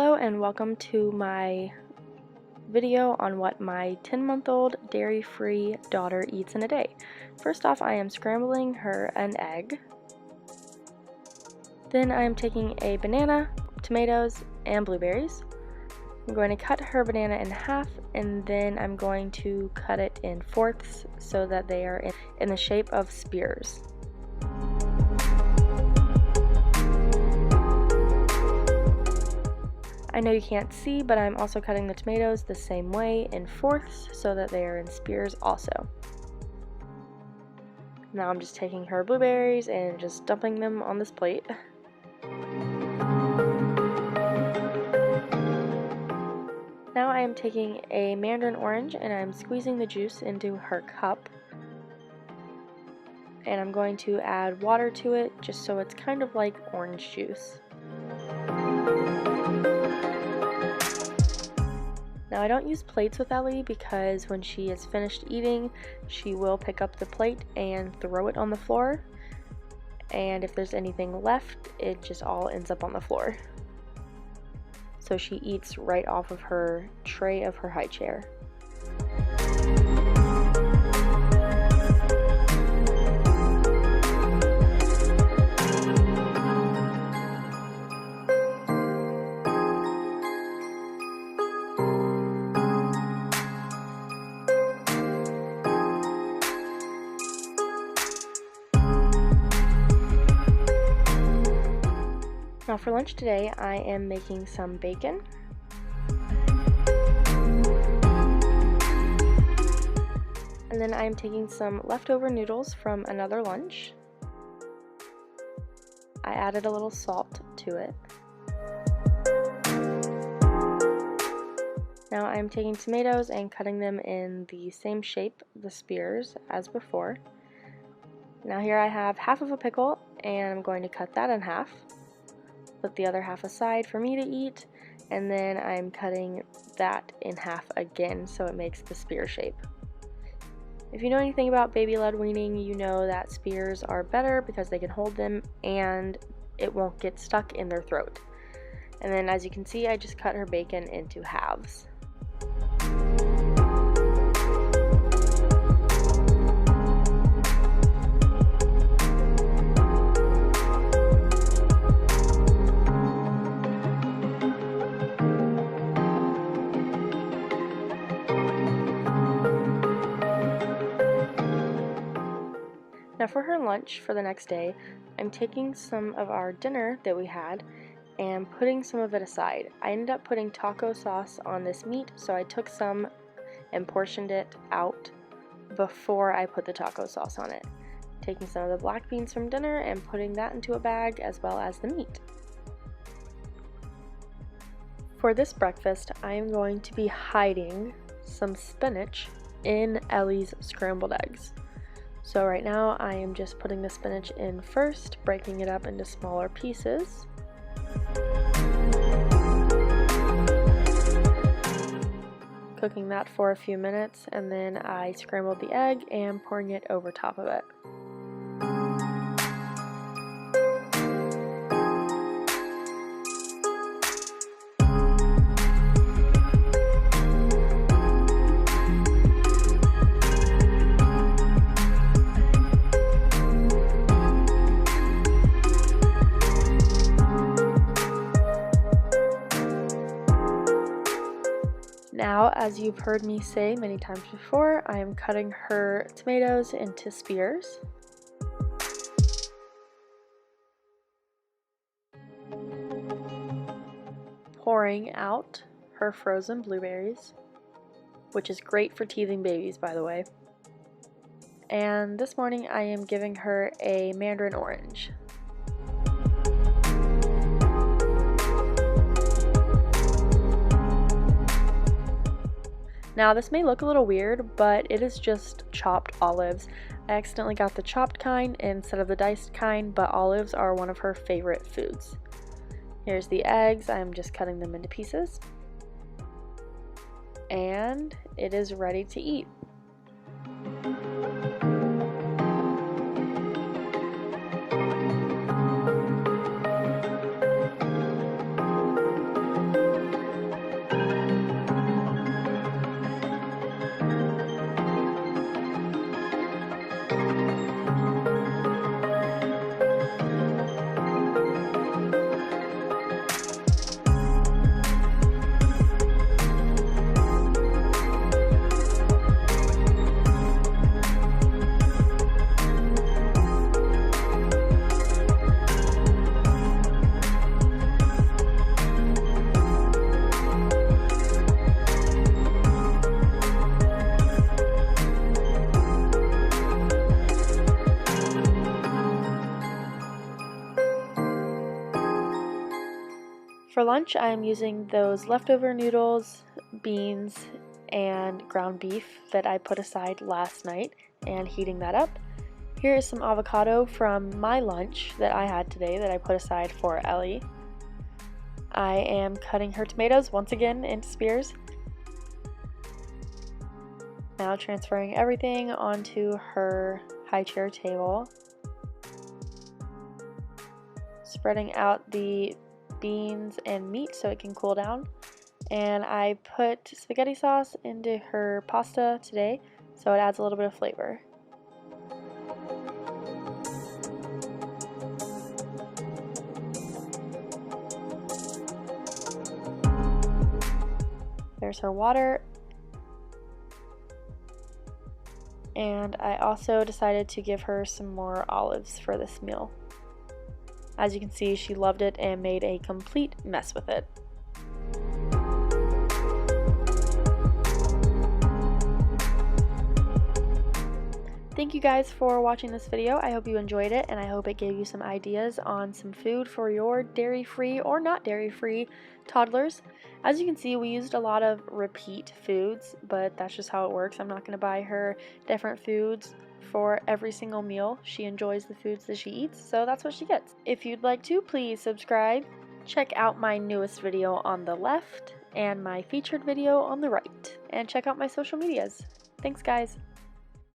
Hello and welcome to my video on what my 10-month-old dairy-free daughter eats in a day. First off, I am scrambling her an egg. Then I am taking a banana, tomatoes, and blueberries. I'm going to cut her banana in half, and then I'm going to cut it in fourths so that they are in the shape of spears. I know you can't see, but I'm also cutting the tomatoes the same way in fourths so that they are in spears also. Now I'm just taking her blueberries and just dumping them on this plate. Now I am taking a mandarin orange and I'm squeezing the juice into her cup. And I'm going to add water to it just so it's kind of like orange juice. Now I don't use plates with Ellie because when she is finished eating, she will pick up the plate and throw it on the floor. And if there's anything left, it just all ends up on the floor. So she eats right off of her tray of her high chair. Now for lunch today, I am making some bacon. And then I am taking some leftover noodles from another lunch. I added a little salt to it. Now I am taking tomatoes and cutting them in the same shape, the spears, as before. Now here I have half of a pickle, and I'm going to cut that in half. Put the other half aside for me to eat, and then I'm cutting that in half again so it makes the spear shape. If you know anything about baby-led weaning, you know that spears are better because they can hold them and it won't get stuck in their throat. And then as you can see, I just cut her bacon into halves. Now for her lunch for the next day, I'm taking some of our dinner that we had and putting some of it aside. I ended up putting taco sauce on this meat, so I took some and portioned it out before I put the taco sauce on it. Taking some of the black beans from dinner and putting that into a bag as well as the meat. For this breakfast, I am going to be hiding some spinach in Ellie's scrambled eggs. So right now I am just putting the spinach in first, breaking it up into smaller pieces. Cooking that for a few minutes, and then I scrambled the egg and pouring it over top of it. Now, as you've heard me say many times before, I am cutting her tomatoes into spears. Pouring out her frozen blueberries, which is great for teething babies, by the way. And this morning I am giving her a mandarin orange. Now this may look a little weird, but it is just chopped olives. I accidentally got the chopped kind instead of the diced kind, but olives are one of her favorite foods. Here's the eggs. I'm just cutting them into pieces. And it is ready to eat. For lunch, I am using those leftover noodles, beans, and ground beef that I put aside last night and heating that up. Here is some avocado from my lunch that I had today that I put aside for Ellie. I am cutting her tomatoes once again into spears. Now transferring everything onto her high chair table. Spreading out the beans and meat so it can cool down. And I put spaghetti sauce into her pasta today so it adds a little bit of flavor. There's her water. And I also decided to give her some more olives for this meal. As you can see, she loved it and made a complete mess with it. Thank you guys for watching this video. I hope you enjoyed it, and I hope it gave you some ideas on some food for your dairy-free or not dairy-free toddlers. As you can see, we used a lot of repeat foods, but that's just how it works. I'm not going to buy her different foods for every single meal. She enjoys the foods that she eats, so that's what she gets. If you'd like to, please subscribe. Check out my newest video on the left and my featured video on the right. And check out my social medias. Thanks, guys.